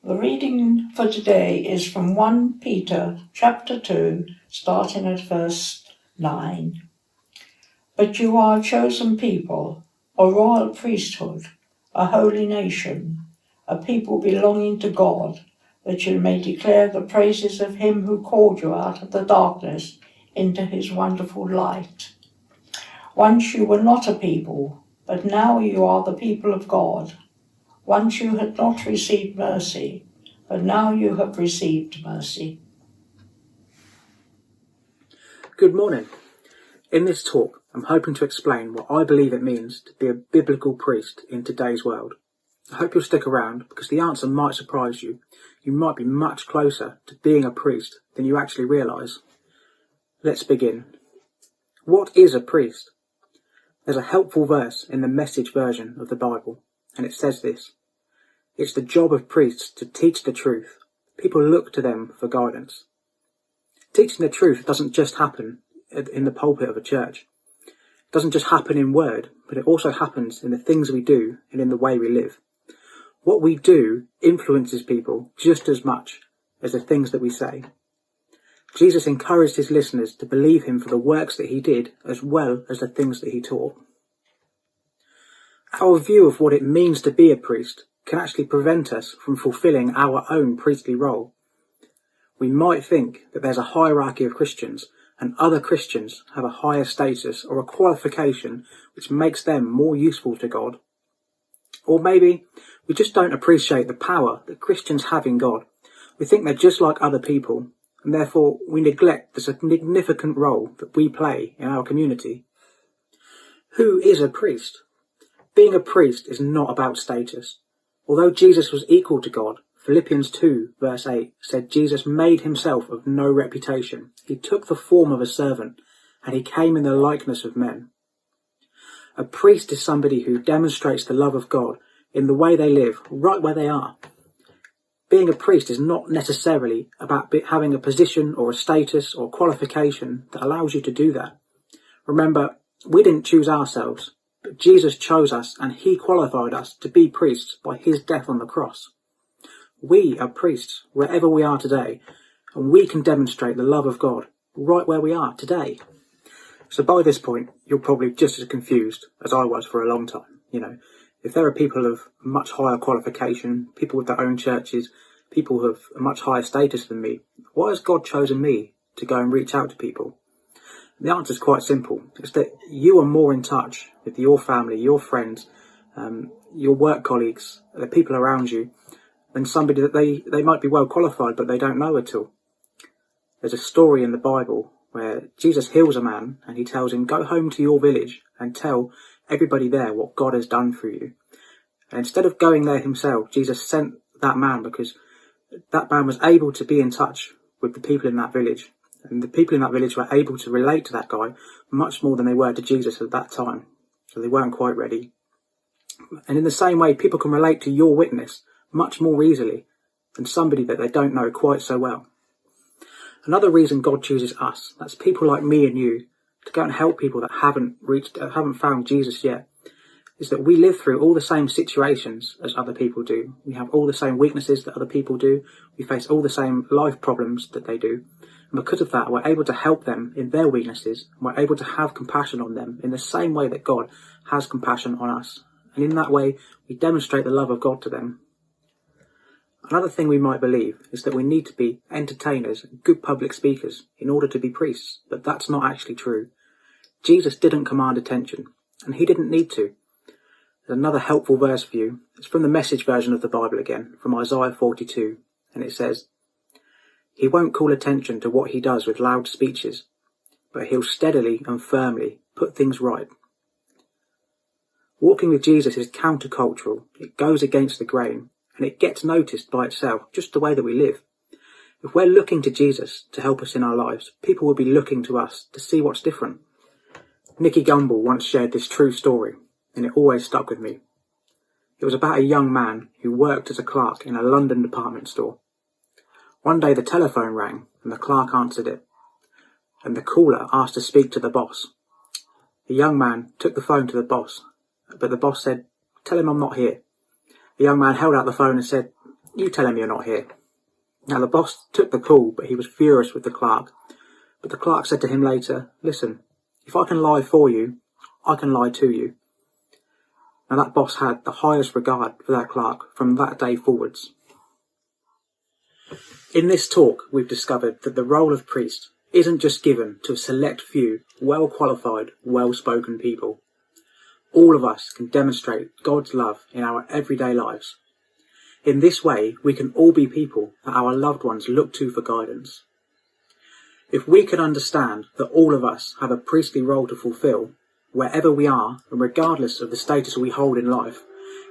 The reading for today is from 1 Peter chapter 2, starting at verse 9. But you are a chosen people, a royal priesthood, a holy nation, a people belonging to God, that you may declare the praises of him who called you out of the darkness into his wonderful light. Once you were not a people, but now you are the people of God. Once you had not received mercy, but now you have received mercy. Good morning. In this talk, I'm hoping to explain what I believe it means to be a biblical priest in today's world. I hope you'll stick around because the answer might surprise you. You might be much closer to being a priest than you actually realise. Let's begin. What is a priest? There's a helpful verse in the Message version of the Bible, and it says this: it's the job of priests to teach the truth. People look to them for guidance. Teaching the truth doesn't just happen in the pulpit of a church. It doesn't just happen in word, but it also happens in the things we do and in the way we live. What we do influences people just as much as the things that we say. Jesus encouraged his listeners to believe him for the works that he did as well as the things that he taught. Our view of what it means to be a priest can actually prevent us from fulfilling our own priestly role. We might think that there's a hierarchy of Christians and other Christians have a higher status or a qualification which makes them more useful to God. Or maybe we just don't appreciate the power that Christians have in God. We think they're just like other people, and therefore we neglect the significant role that we play in our community. Who is a priest? Being a priest is not about status. Although Jesus was equal to God, Philippians 2 verse 8 said Jesus made himself of no reputation. He took the form of a servant, and he came in the likeness of men. A priest is somebody who demonstrates the love of God in the way they live, right where they are. Being a priest is not necessarily about having a position or a status or qualification that allows you to do that. Remember, we didn't choose ourselves, but Jesus chose us and he qualified us to be priests by his death on the cross. We are priests wherever we are today, and we can demonstrate the love of God right where we are today. So by this point, you're probably just as confused as I was for a long time. If there are people of much higher qualification, people with their own churches, people who have a much higher status than me, why has God chosen me to go and reach out to people? The answer is quite simple. It's that you are more in touch with your family, your friends, your work colleagues, the people around you, than somebody that they might be well qualified, but they don't know at all. There's a story in the Bible where Jesus heals a man and he tells him, go home to your village and tell everybody there what God has done for you. And instead of going there himself, Jesus sent that man because that man was able to be in touch with the people in that village. And the people in that village were able to relate to that guy much more than they were to Jesus at that time. So they weren't quite ready. And in the same way, people can relate to your witness much more easily than somebody that they don't know quite so well. Another reason God chooses us, that's people like me and you, to go and help people that haven't found Jesus yet, is that we live through all the same situations as other people do. We have all the same weaknesses that other people do. We face all the same life problems that they do. And because of that, we're able to help them in their weaknesses. And we're able to have compassion on them in the same way that God has compassion on us. And in that way, we demonstrate the love of God to them. Another thing we might believe is that we need to be entertainers and good public speakers in order to be priests, but that's not actually true. Jesus didn't command attention, and he didn't need to. There's another helpful verse for you. It's from the Message version of the Bible again, from Isaiah 42, and it says, he won't call attention to what he does with loud speeches, but he'll steadily and firmly put things right. Walking with Jesus is countercultural. It goes against the grain, and it gets noticed by itself, just the way that we live. If we're looking to Jesus to help us in our lives, people will be looking to us to see what's different. Nicky Gumbel once shared this true story, and it always stuck with me. It was about a young man who worked as a clerk in a London department store. One day the telephone rang, and the clerk answered it, and the caller asked to speak to the boss. The young man took the phone to the boss, but the boss said, tell him I'm not here. The young man held out the phone and said, You tell him you're not here." Now the boss took the call, but he was furious with the clerk. But the clerk said to him later, "Listen, if I can lie for you, I can lie to you." Now that boss had the highest regard for that clerk from that day forwards. In this talk, we've discovered that the role of priest isn't just given to a select few well-qualified, well-spoken people. All of us can demonstrate God's love in our everyday lives. In this way, we can all be people that our loved ones look to for guidance. If we can understand that all of us have a priestly role to fulfill, wherever we are and regardless of the status we hold in life,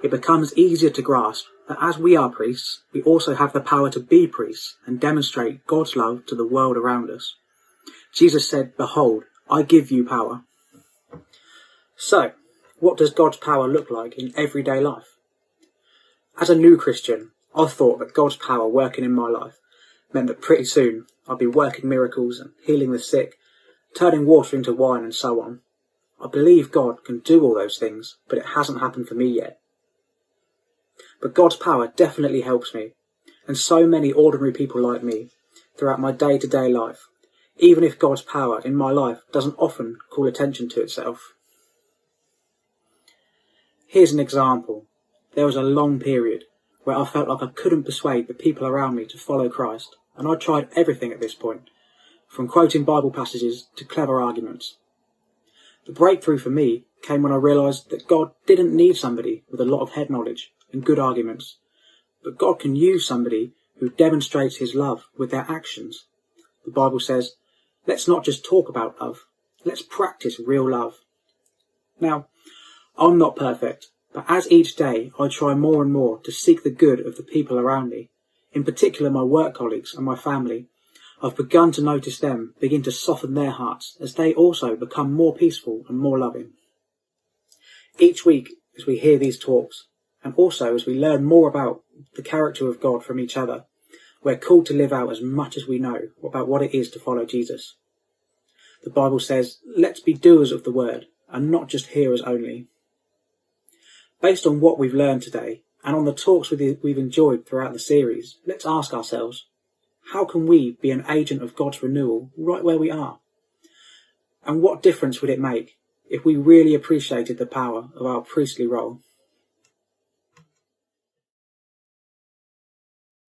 it becomes easier to grasp that as we are priests, we also have the power to be priests and demonstrate God's love to the world around us. Jesus said, "Behold, I give you power." So, what does God's power look like in everyday life? As a new Christian, I thought that God's power working in my life meant that pretty soon I'd be working miracles and healing the sick, turning water into wine and so on. I believe God can do all those things, but it hasn't happened for me yet. But God's power definitely helps me, and so many ordinary people like me, throughout my day-to-day life, even if God's power in my life doesn't often call attention to itself. Here's an example. There was a long period where I felt like I couldn't persuade the people around me to follow Christ, and I tried everything at this point, from quoting Bible passages to clever arguments. The breakthrough for me came when I realised that God didn't need somebody with a lot of head knowledge and good arguments, but God can use somebody who demonstrates his love with their actions. The Bible says, "Let's not just talk about love, let's practice real love." Now, I'm not perfect, but as each day I try more and more to seek the good of the people around me, in particular my work colleagues and my family, I've begun to notice them begin to soften their hearts as they also become more peaceful and more loving. Each week, as we hear these talks, and also as we learn more about the character of God from each other, we're called to live out as much as we know about what it is to follow Jesus. The Bible says, "Let's be doers of the word, and not just hearers only." Based on what we've learned today, and on the talks we've enjoyed throughout the series, let's ask ourselves, how can we be an agent of God's renewal right where we are? And what difference would it make if we really appreciated the power of our priestly role?